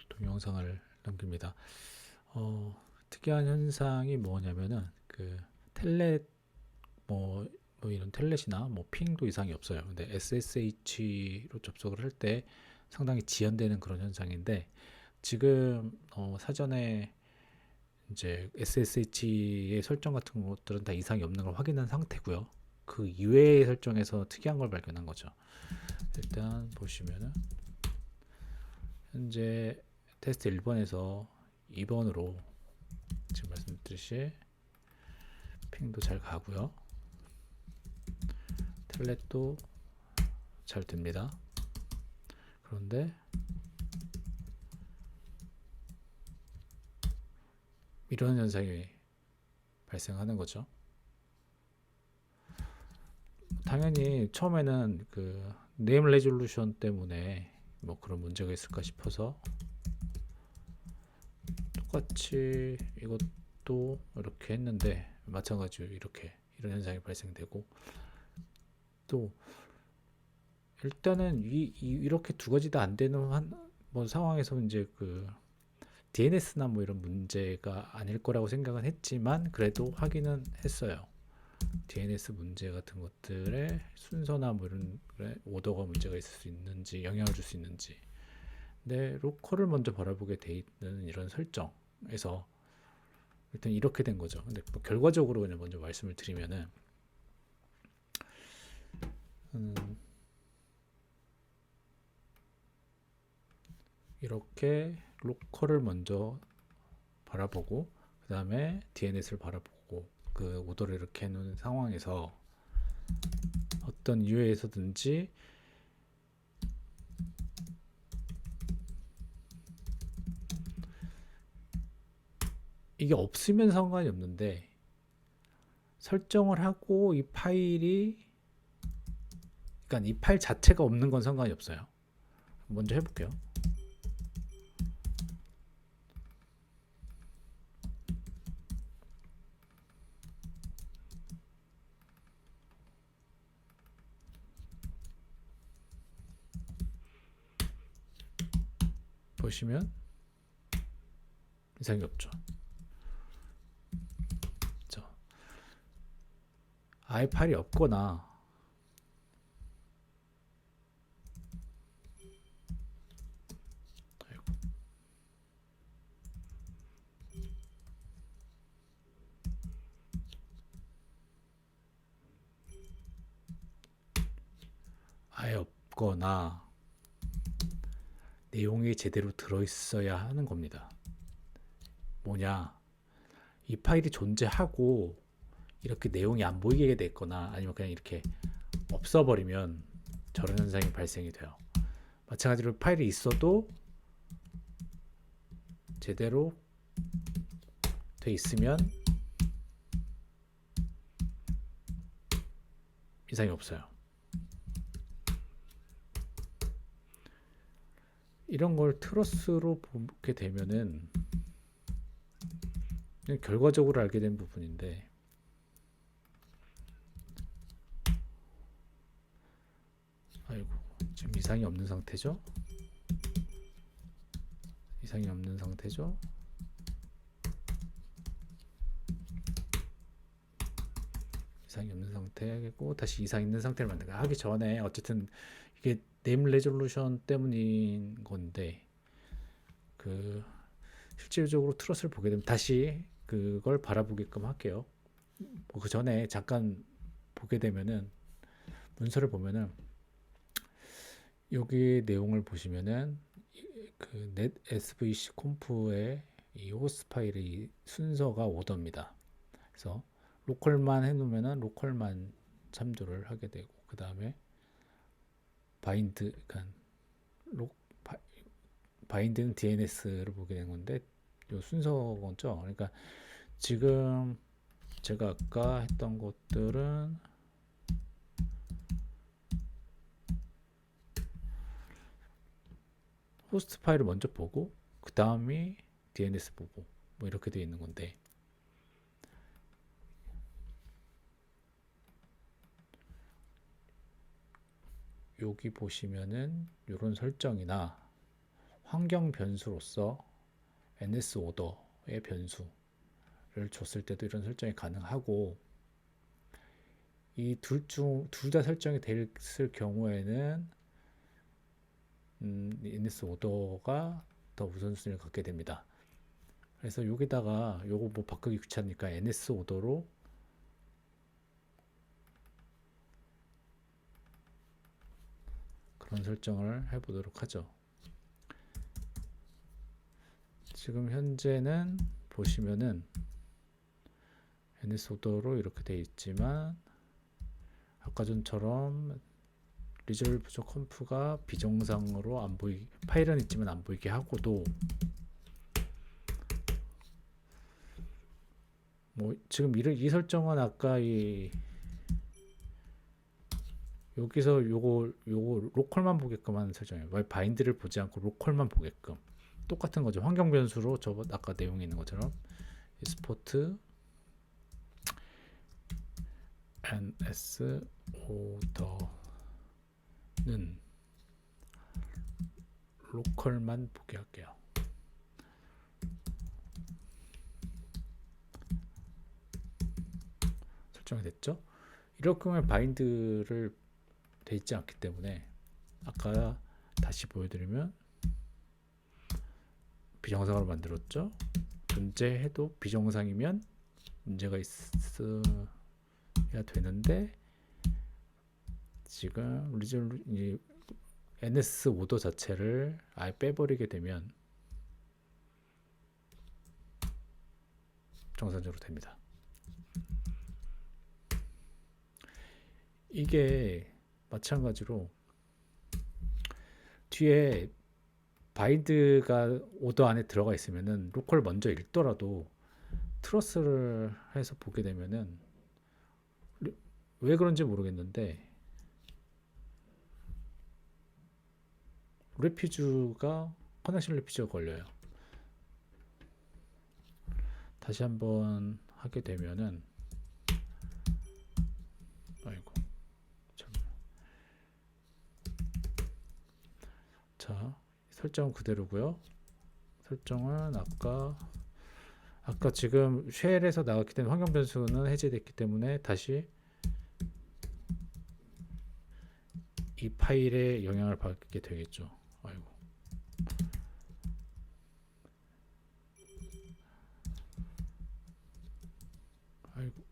동영상을 남깁니다. 특이한 현상이 뭐냐면은 그 텔넷 뭐 이런 텔넷이나 뭐 핑도 이상이 없어요. 근데 SSH로 접속을 할 때 상당히 지연되는 그런 현상인데 지금 사전에 이제 SSH의 설정 같은 것들은 다 이상이 없는 걸 확인한 상태고요. 그 이외의 설정에서 특이한 걸 발견한 거죠. 일단 보시면은 현재 테스트 1번에서 2번으로 지금 말씀드렸듯이 핑도 잘 가고요. 텔넷도 잘 됩니다. 그런데 이런 현상이 발생하는 거죠. 당연히 처음에는 그 네임 레졸루션 때문에 뭐 그런 문제가 있을까 싶어서 똑같이 이것도 이렇게 했는데 마찬가지로 이렇게 이런 현상이 발생되고 또 일단은 이렇게 두 가지 다 안 되는 뭐 상황에서 이제 그 DNS나 뭐 이런 문제가 아닐 거라고 생각은 했지만 그래도 확인은 했어요. DNS 문제 같은 것들의 순서나 뭐 이런 오더가 문제가 있을 수 있는지 영향을 줄 수 있는지. 근데 로컬을 먼저 바라보게 돼 있는 이런 설정에서 일단 이렇게 된 거죠. 근데 뭐 결과적으로 그냥 먼저 말씀을 드리면은 이렇게 로컬을 먼저 바라보고 그 다음에 DNS를 바라보고 그 오더를 이렇게 해놓은 상황에서 어떤 이유에서든지 이게 없으면 상관이 없는데 설정을 하고 이 파일이 그러니까 이 파일 자체가 없는 건 상관이 없어요. 먼저 해볼게요. 보시면 이상이 없죠. 아예 파일이 없거나 아예 없거나 내용이 제대로 들어있어야 하는 겁니다. 뭐냐, 이 파일이 존재하고 이렇게 내용이 안 보이게 됐거나 아니면 그냥 이렇게 없어버리면 저런 현상이 발생이 돼요. 마찬가지로 파일이 있어도 제대로 돼 있으면 이상이 없어요. 이런 걸 트러스로 보게 되면은 결과적으로 알게 된 부분인데 아이고 지금 이상이 없는 상태죠. 이상이 없는 상태죠. 이상이 없는 상태고 다시 이상 있는 상태를 만들까 하기 전에 어쨌든 이게 네임 레졸루션 때문인 건데 그 실질적으로 트러스를 보게 되면 다시 그걸 바라보게끔 할게요. 그 전에 잠깐 보게 되면은 문서를 보면은 여기 내용을 보시면은 그 net svc 콤프의 이 호스트 파일의 순서가 오더입니다. 그래서 로컬만 해놓으면은 로컬만 참조를 하게 되고 그 다음에 바인드, 그러니까 바인드는 DNS를 보게 된 건데 이 순서죠. 그러니까 지금 제가 아까 했던 것들은 호스트 파일을 먼저 보고 그 다음이 DNS 보고 뭐 이렇게 되어 있는 건데 여기 보시면은 이런 설정이나 환경 변수로서 ns 오더의 변수를 줬을 때도 이런 설정이 가능하고, 이 둘 다 설정이 됐을 경우에는 ns 오더가 더 우선순위를 갖게 됩니다. 그래서 여기다가 요거 뭐 바꾸기 귀찮으니까 ns 오더로 그런 설정을 해보도록 하죠. 지금 현재는 보시면은 ns 오더로 이렇게 되어 있지만, 아까 전처럼 resolve.conf가 비정상으로 안 보이, 파일은 있지만 안 보이게 하고도, 뭐 지금 이 설정은 아까 여기서 요거 로컬만 보게끔 하는 설정이에요. 왜 바인드를 보지 않고 로컬만 보게끔, 똑같은 거죠. 환경 변수로 저 아까 내용이 있는 것처럼 export ns order는 로컬만 보게 할게요. 설정이 됐죠? 이렇게 하면 바인드를 돼 있지 않기 때문에, 아까 다시 보여드리면 비정상으로 만들었죠. 존재해도 비정상이면 문제가 있어야 되는데, 지금 ns 오더 자체를 아예 빼버리게 되면 정상적으로 됩니다. 이게 마찬가지로 뒤에 바인드가 오더 안에 들어가 있으면은 로컬 먼저 읽더라도 트러스를 해서 보게 되면은 왜 그런지 모르겠는데 레피주가 커넥션 레피주가 걸려요. 다시 한번 하게 되면은, 아이고 참. 자, 설정은 그대로고요. 설정은 아까 지금 쉘에서 나갔기 때문에 환경 변수는 해제됐기 때문에 다시 이 파일에 영향을 받게 되겠죠. 아이고. 아이고.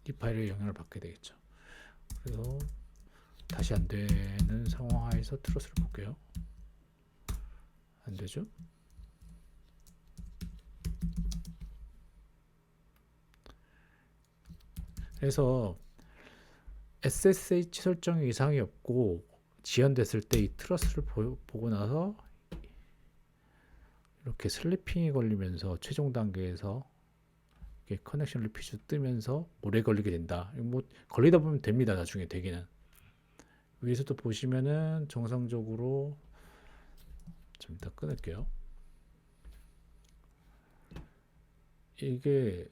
이 파일에 영향을 받게 되겠죠. 그래서 다시 안 되는 상황하에서 트러스를 볼게요. 안 되죠? 그래서 SSH 설정에 이상이 없고 지연됐을 때 이 트러스를 보고 나서 이렇게 슬리핑이 걸리면서 최종 단계에서 이렇게 커넥션 리피즈 뜨면서 오래 걸리게 된다. 뭐 걸리다 보면 됩니다. 나중에 되기는. 위에서도 보시면은 정상적으로, 좀 이따 끊을게요. 이게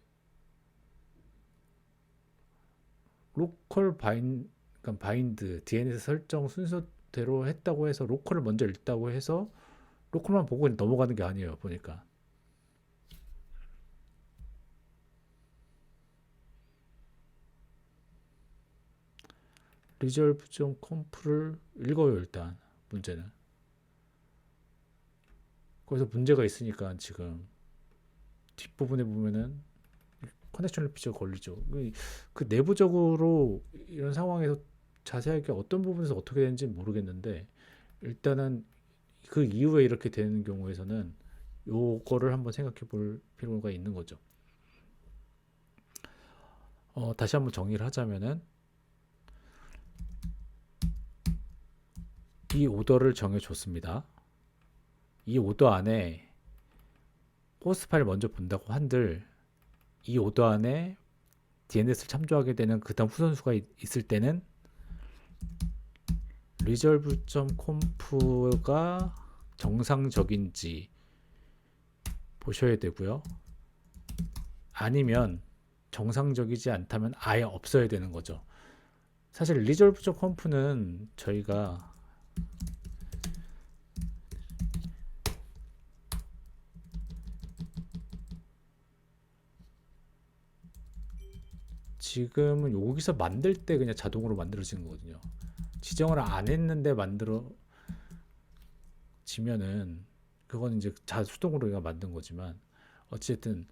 로컬 그러니까 바인드 DNS 설정 순서대로 했다고 해서 로컬을 먼저 읽다고 해서 로컬만 보고 넘어가는 게 아니에요. 보니까 resolve.conf를 읽어요. 일단 문제는 거기서 문제가 있으니까 지금 뒷부분에 보면은 커넥션 리피즈가 걸리죠. 그 내부적으로 이런 상황에서 자세하게 어떤 부분에서 어떻게 되는지 모르겠는데, 일단은 그 이후에 이렇게 되는 경우에서는 요거를 한번 생각해 볼 필요가 있는 거죠. 다시 한번 정리를 하자면은, 이 오더를 정해줬습니다. 이 오더 안에 호스트 파일 먼저 본다고 한들, 이 오더 안에 DNS를 참조하게 되는 그 다음 후선수가 있을 때는 resolve.conf가 정상적인지 보셔야 되고요. 아니면 정상적이지 않다면 아예 없어야 되는 거죠. 사실 리졸브적 컴프는 저희가 지금은 여기서 만들 때 그냥 자동으로 만들어지는 거거든요. 지정을 안 했는데 만들어지면은 그건 이제 자수동으로 우리가 만든 거지만 어쨌든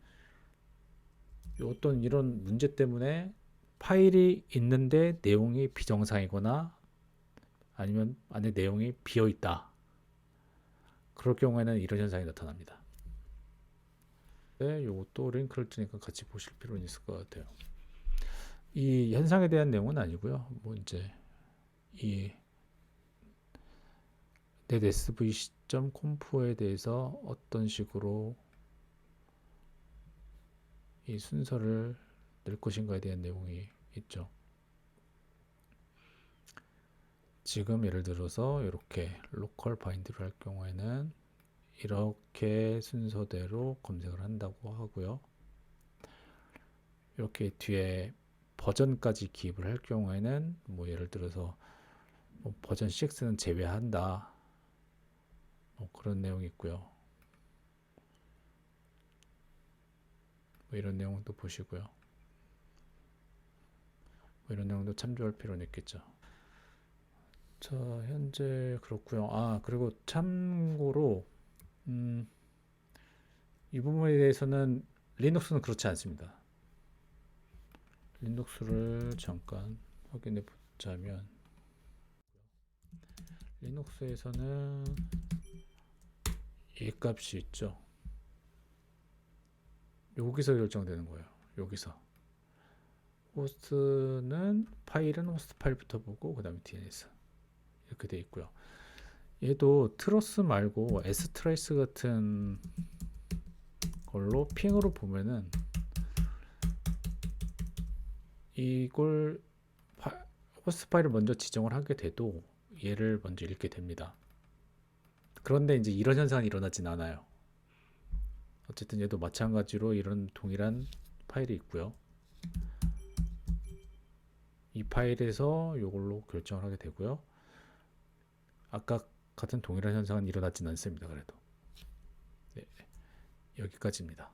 어떤 이런 문제 때문에 파일이 있는데 내용이 비정상이거나 아니면 안에 내용이 비어 있다. 그럴 경우에는 이런 현상이 나타납니다. 네, 요것도 링크를 주니까 같이 보실 필요는 있을 것 같아요. 이 현상에 대한 내용은 아니고요. 뭐 이제 이 netsv.conf에 대해서 어떤 식으로 이 순서를 낼 것인가에 대한 내용이 있죠. 지금 예를 들어서 이렇게 로컬 바인드를 할 경우에는 이렇게 순서대로 검색을 한다고 하고요. 이렇게 뒤에 버전까지 기입을 할 경우에는 뭐 예를 들어서 뭐 버전 6는 제외한다. 뭐 그런 내용이 있고요. 뭐 이런 내용도 보시고요. 뭐 이런 내용도 참조할 필요는 있겠죠. 자, 현재 그렇고요. 그리고 참고로 이 부분에 대해서는 리눅스는 그렇지 않습니다. 리눅스를 잠깐 확인해 보자면 리눅스에서는 이 값이 있죠. 여기서 결정되는 거예요. 여기서 호스트는 파일은 호스트 파일부터 보고 그 다음에 DNS 이렇게 돼 있고요. 얘도 트러스 말고 strace 같은 걸로 핑으로 보면은 이걸 호스트 파일을 먼저 지정을 하게 돼도 얘를 먼저 읽게 됩니다. 그런데 이제 이런 현상이 일어나진 않아요. 어쨌든 얘도 마찬가지로 이런 동일한 파일이 있고요. 이 파일에서 이걸로 결정을 하게 되고요. 아까 같은 동일한 현상은 일어나진 않습니다. 그래도 네, 여기까지입니다.